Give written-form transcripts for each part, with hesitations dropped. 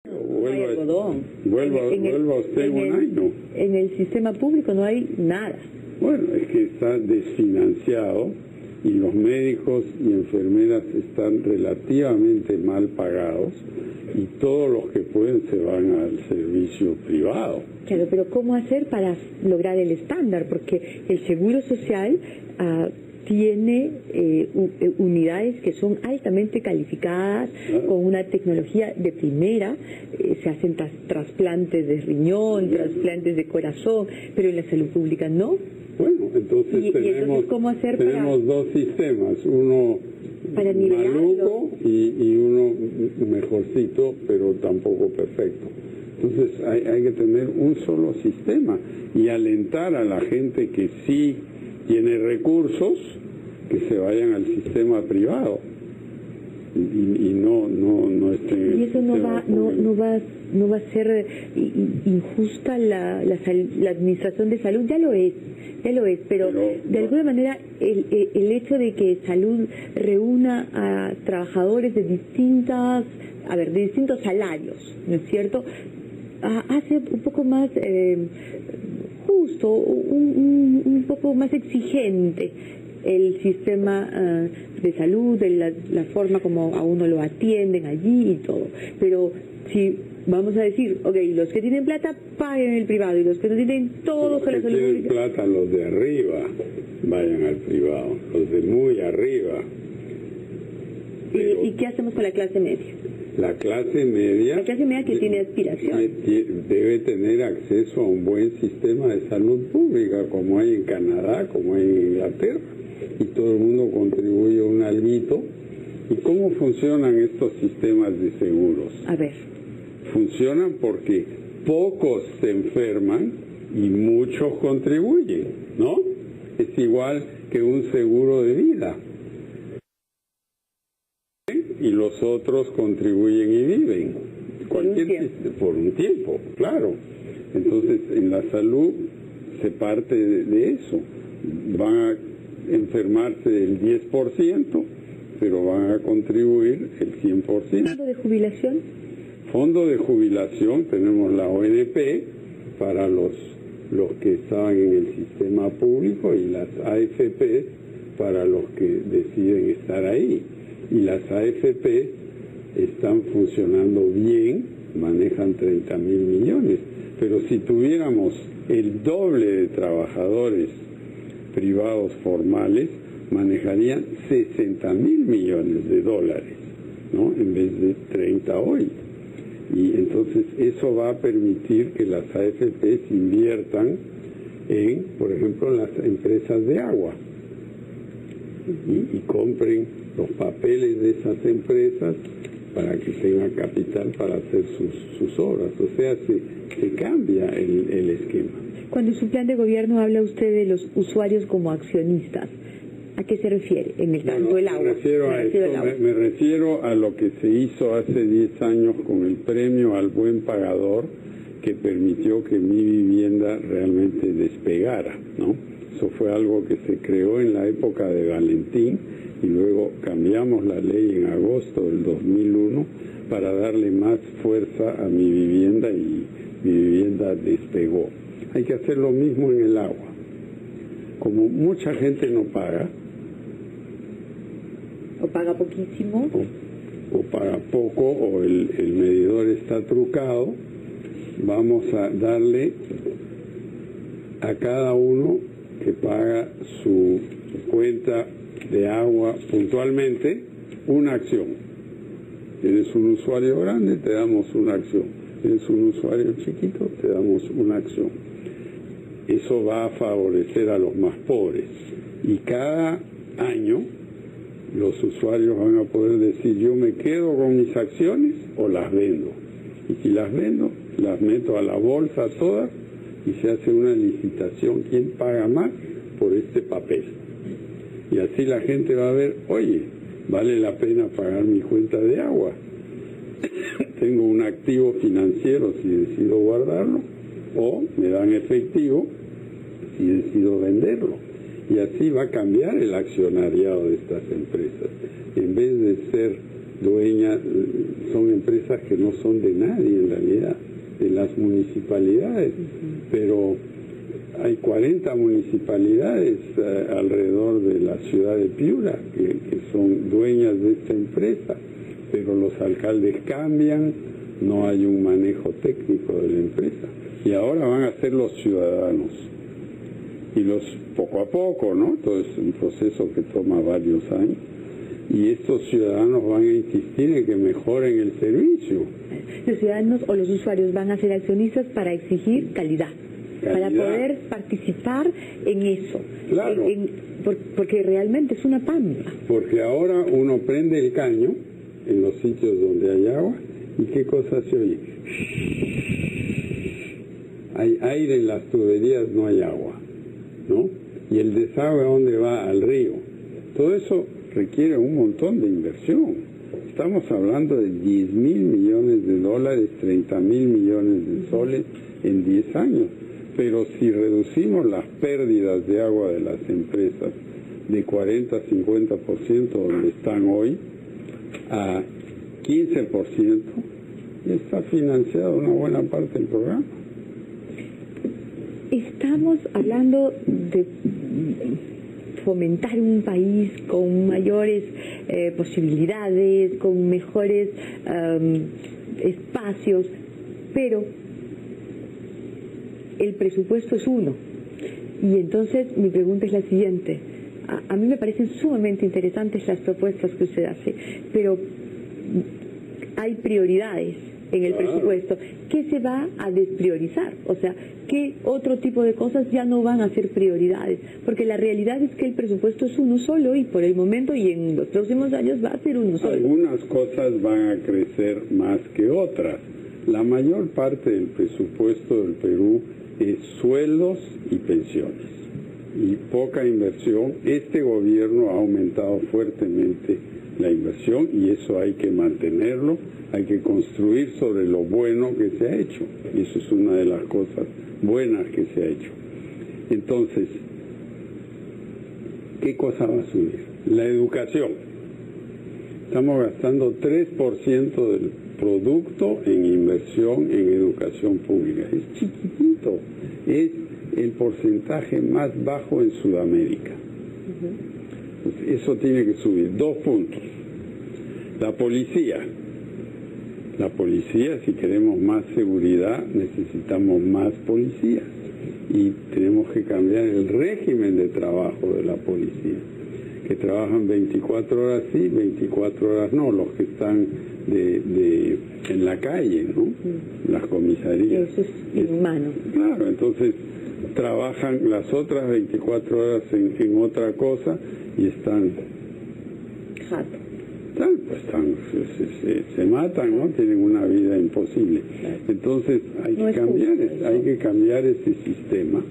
No hay algodón. Vuelva usted un año. En el sistema público no hay nada. Bueno, es que está desfinanciado y los médicos y enfermeras están relativamente mal pagados y todos los que pueden se van al servicio privado. Claro, pero ¿cómo hacer para lograr el estándar? Porque el Seguro Social tiene unidades que son altamente calificadas, con una tecnología de primera, se hacen trasplantes de riñón, trasplantes de corazón, pero en la salud pública no. Bueno, entonces tenemos dos sistemas, uno para maluco y uno mejorcito, pero tampoco perfecto. Entonces hay que tener un solo sistema y alentar a la gente que sí tiene recursos que se vayan al sistema privado y no estén. Y eso no va a ser injusta la administración de salud, ya lo es, pero de alguna manera el hecho de que salud reúna a trabajadores de distintos salarios, ¿no es cierto?, hace un poco más justo, un poco más exigente el sistema de salud, de la forma como a uno lo atienden allí y todo. Pero si vamos a decir, ok, los que tienen plata paguen el privado y los que no tienen todos con la salud pública. Los que tienen plata, los de arriba, vayan al privado, los de muy arriba. ¿Y qué hacemos con la clase media? La clase media que tiene aspiración debe tener acceso a un buen sistema de salud pública, como hay en Canadá, como hay en Inglaterra, y todo el mundo contribuye un alguito. ¿Y cómo funcionan estos sistemas de seguros? A ver. Funcionan porque pocos se enferman y muchos contribuyen, ¿no? Es igual que un seguro de vida. Y los otros contribuyen y viven. Por un tiempo, claro. Entonces, en la salud se parte de eso. Van a enfermarse el 10%, pero van a contribuir el 100%. ¿Fondo de jubilación? Fondo de jubilación, tenemos la ONP para los que estaban en el sistema público y las AFP para los que deciden estar ahí. Y las AFP están funcionando bien, manejan 30.000 millones, pero si tuviéramos el doble de trabajadores privados formales, manejarían 60.000 millones de dólares, ¿no?, en vez de 30 hoy. Y entonces eso va a permitir que las AFP inviertan en, por ejemplo, las empresas de agua y compren los papeles de esas empresas para que tengan capital para hacer sus obras. O sea, se cambia el esquema. Cuando en su plan de gobierno habla usted de los usuarios como accionistas, ¿a qué se refiere? En el tanto del agua. Me refiero a lo que se hizo hace 10 años con el premio al buen pagador, que permitió que Mi Vivienda realmente despegara, ¿no? Eso fue algo que se creó en la época de Valentín y luego cambiamos la ley en agosto del 2001 para darle más fuerza a Mi Vivienda y Mi Vivienda despegó. Hay que hacer lo mismo en el agua. Como mucha gente no paga, o paga poquísimo, o paga poco, o el medidor está trucado, vamos a darle a cada uno que paga su cuenta de agua puntualmente una acción. Tienes un usuario grande, te damos una acción. Tienes un usuario chiquito, te damos una acción. Eso va a favorecer a los más pobres. Y cada año los usuarios van a poder decir, yo me quedo con mis acciones o las vendo. Y si las vendo, las meto a la bolsa todas y se hace una licitación. ¿Quién paga más por este papel? Y así la gente va a ver, oye, vale la pena pagar mi cuenta de agua. Tengo un activo financiero si decido guardarlo, o me dan efectivo si decido venderlo. Y así va a cambiar el accionariado de estas empresas. En vez de ser dueñas son empresas que no son de nadie en realidad, de las municipalidades, pero hay 40 municipalidades alrededor de la ciudad de Piura que son dueñas de esta empresa, pero los alcaldes cambian, no hay un manejo técnico de la empresa, y ahora van a ser los ciudadanos, y los poco a poco, ¿no? Todo es un proceso que toma varios años, y estos ciudadanos van a insistir en que mejoren el servicio. Los ciudadanos o los usuarios van a ser accionistas para exigir calidad. Para poder participar en eso. Claro. Porque realmente es una pampa. Porque ahora uno prende el caño en los sitios donde hay agua, ¿y qué cosa se oye? Hay aire en las tuberías, no hay agua, ¿no? Y el desagüe, ¿a dónde va? Al río. Todo eso requiere un montón de inversión. Estamos hablando de 10.000 millones de dólares, 30.000 millones de soles en 10 años. Pero si reducimos las pérdidas de agua de las empresas de 40 a 50% donde están hoy a 15%, ya está financiada una buena parte del programa. Estamos hablando de fomentar un país con mayores posibilidades, con mejores espacios, pero el presupuesto es uno. Y entonces mi pregunta es la siguiente. A mí me parecen sumamente interesantes las propuestas que usted hace, pero hay prioridades en el presupuesto. ¿Qué se va a despriorizar? O sea, ¿qué otro tipo de cosas ya no van a ser prioridades? Porque la realidad es que el presupuesto es uno solo y por el momento y en los próximos años va a ser uno solo. Algunas cosas van a crecer más que otras. La mayor parte del presupuesto del Perú es sueldos y pensiones y poca inversión. Este gobierno ha aumentado fuertemente la inversión y eso hay que mantenerlo, hay que construir sobre lo bueno que se ha hecho, y eso es una de las cosas buenas que se ha hecho. Entonces, ¿qué cosa va a subir? La educación. Estamos gastando 3% del producto en inversión en educación pública. Es chiquitito, es el porcentaje más bajo en Sudamérica. Pues eso tiene que subir. 2 puntos. La policía, si queremos más seguridad, necesitamos más policías y tenemos que cambiar el régimen de trabajo de la policía, que trabajan 24 horas sí, 24 horas no, los que están en la calle, ¿no? Las comisarías. Eso es inhumano. Claro, entonces trabajan las otras 24 horas en otra cosa y están se matan, ¿no? Tienen una vida imposible. Entonces hay que cambiar ese sistema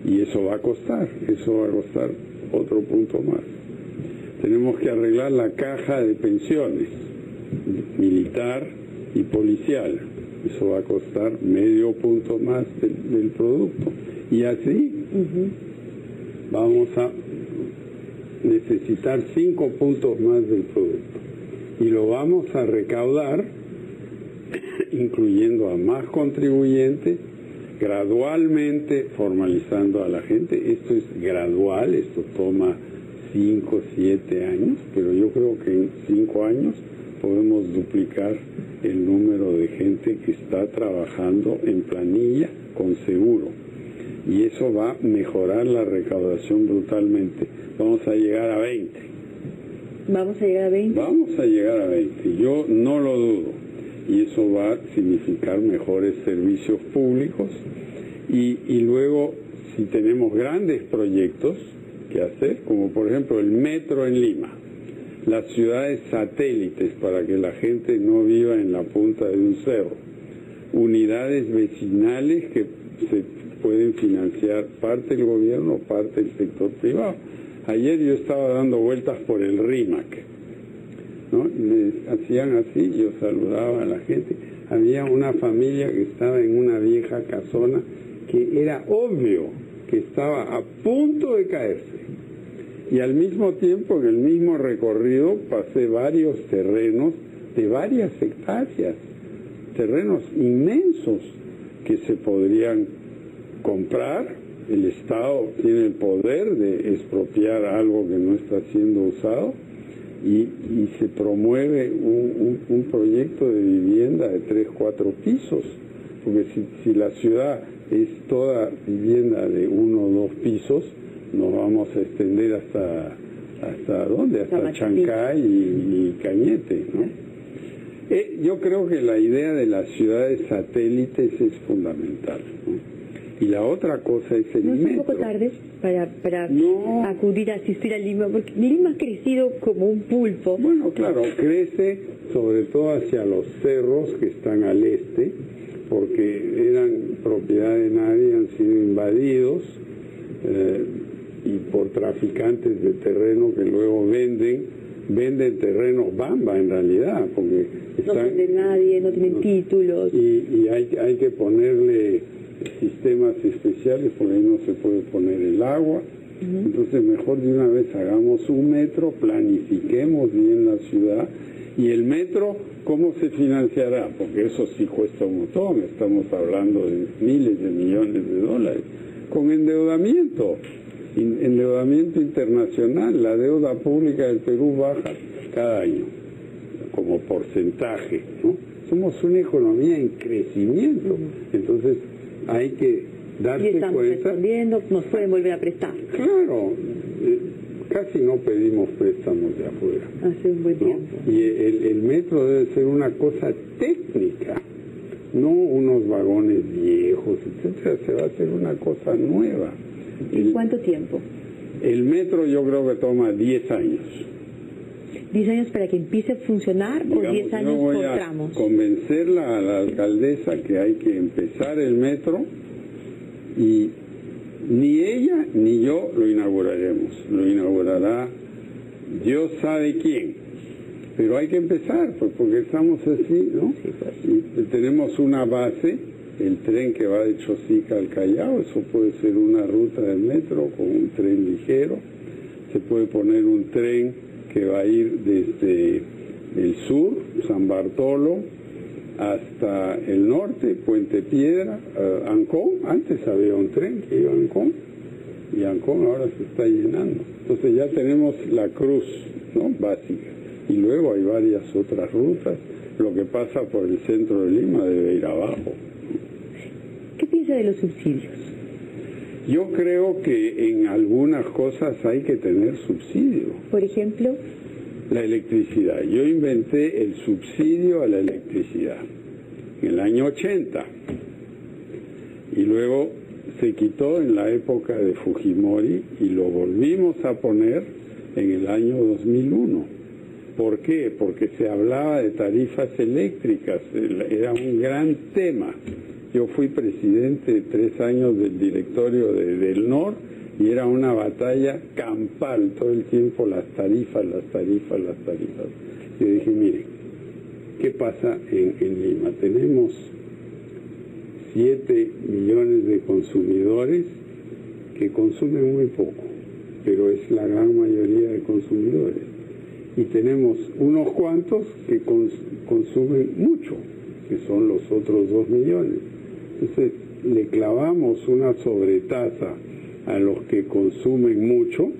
y eso va a costar otro punto más. Tenemos que arreglar la caja de pensiones militar y policial. Eso va a costar medio punto más del producto. Y así vamos a necesitar 5 puntos más del producto. Y lo vamos a recaudar incluyendo a más contribuyentes, gradualmente formalizando a la gente. Esto es gradual, esto toma 5, 7 años, pero yo creo que en 5 años podemos duplicar el número de gente que está trabajando en planilla con seguro. Y eso va a mejorar la recaudación brutalmente. Vamos a llegar a 20. ¿Vamos a llegar a 20? Vamos a llegar a 20. Yo no lo dudo. Y eso va a significar mejores servicios públicos. Y luego, si tenemos grandes proyectos que hacer, como por ejemplo el metro en Lima, las ciudades satélites para que la gente no viva en la punta de un cerro, unidades vecinales que se pueden financiar parte del gobierno, parte del sector privado. Ayer yo estaba dando vueltas por el RIMAC, ¿no? Y me hacían así, yo saludaba a la gente. Había una familia que estaba en una vieja casona que era obvio que estaba a punto de caerse. Y al mismo tiempo, en el mismo recorrido, pasé varios terrenos de varias hectáreas, terrenos inmensos que se podrían comprar. El Estado tiene el poder de expropiar algo que no está siendo usado y se promueve un proyecto de vivienda de 3, 4 pisos, porque si la ciudad es toda vivienda de 1 o 2 pisos, nos vamos a extender hasta ¿dónde? Hasta Chancay y Cañete, ¿no? Yo creo que la idea de las ciudades satélites es fundamental, ¿no? Y la otra cosa es el metro. ¿No es un poco tarde para acudir a asistir a Lima? Porque Lima ha crecido como un pulpo. Bueno, claro, crece sobre todo hacia los cerros que están al este, porque eran propiedad de nadie, han sido invadidos y por traficantes de terreno que luego venden terrenos bamba en realidad, porque no son de nadie, no tienen títulos. Y hay que ponerle sistemas especiales, porque ahí no se puede poner el agua. Entonces mejor de una vez hagamos un metro, planifiquemos bien la ciudad. Y el metro, ¿cómo se financiará? Porque eso sí cuesta un montón, estamos hablando de miles de millones de dólares. Con endeudamiento internacional. La deuda pública del Perú baja cada año, como porcentaje, ¿no? Somos una economía en crecimiento, entonces hay que darse y estamos cuenta. Respondiendo, nos pueden volver a prestar. Claro, casi no pedimos préstamos de afuera. Hace un buen tiempo. ¿No? Y el metro debe ser una cosa técnica, no unos vagones viejos, etcétera. Se va a hacer una cosa nueva. ¿En cuánto tiempo? El metro yo creo que toma 10 años. ¿10 años para que empiece a funcionar? Digamos, o 10 años yo voy por a tramos? Convencerla a la alcaldesa que hay que empezar el metro y ni ella ni yo lo inauguraremos. Lo inaugurará Dios sabe quién. Pero hay que empezar, pues, porque estamos así, ¿no? Sí, pues. Y tenemos una base, el tren que va de Chosica al Callao, eso puede ser una ruta del metro con un tren ligero. Se puede poner un tren que va a ir desde el sur, San Bartolo, hasta el norte, Puente Piedra, Ancón. Antes había un tren que iba a Ancón, y Ancón ahora se está llenando. Entonces ya tenemos la cruz, ¿no? Básica. Y luego hay varias otras rutas. Lo que pasa por el centro de Lima debe ir abajo. ¿Qué piensa de los subsidios? Yo creo que en algunas cosas hay que tener subsidio. Por ejemplo, la electricidad. Yo inventé el subsidio a la electricidad en el año 80 y luego se quitó en la época de Fujimori y lo volvimos a poner en el año 2001. ¿Por qué? Porque se hablaba de tarifas eléctricas, era un gran tema. Yo fui presidente 3 años del directorio del NOR y era una batalla campal todo el tiempo, las tarifas. Yo dije, mire, ¿qué pasa en Lima? Tenemos 7 millones de consumidores que consumen muy poco, pero es la gran mayoría de consumidores. Y tenemos unos cuantos que consumen mucho, que son los otros 2 millones. Entonces le clavamos una sobretasa a los que consumen mucho,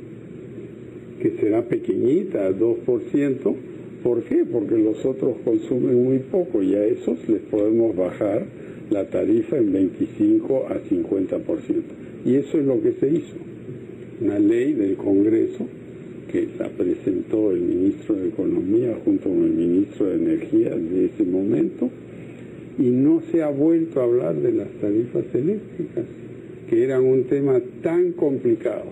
que será pequeñita, 2%. ¿Por qué? Porque los otros consumen muy poco y a esos les podemos bajar la tarifa en 25 a 50%. Y eso es lo que se hizo. Una ley del Congreso que la presentó el ministro de Economía junto con el ministro de Energía de ese momento, y no se ha vuelto a hablar de las tarifas eléctricas, que eran un tema tan complicado.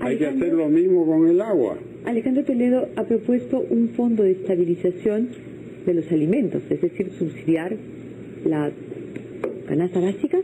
Hay que hacer lo mismo con el agua. Alejandro Toledo ha propuesto un fondo de estabilización de los alimentos, es decir, subsidiar la canasta básica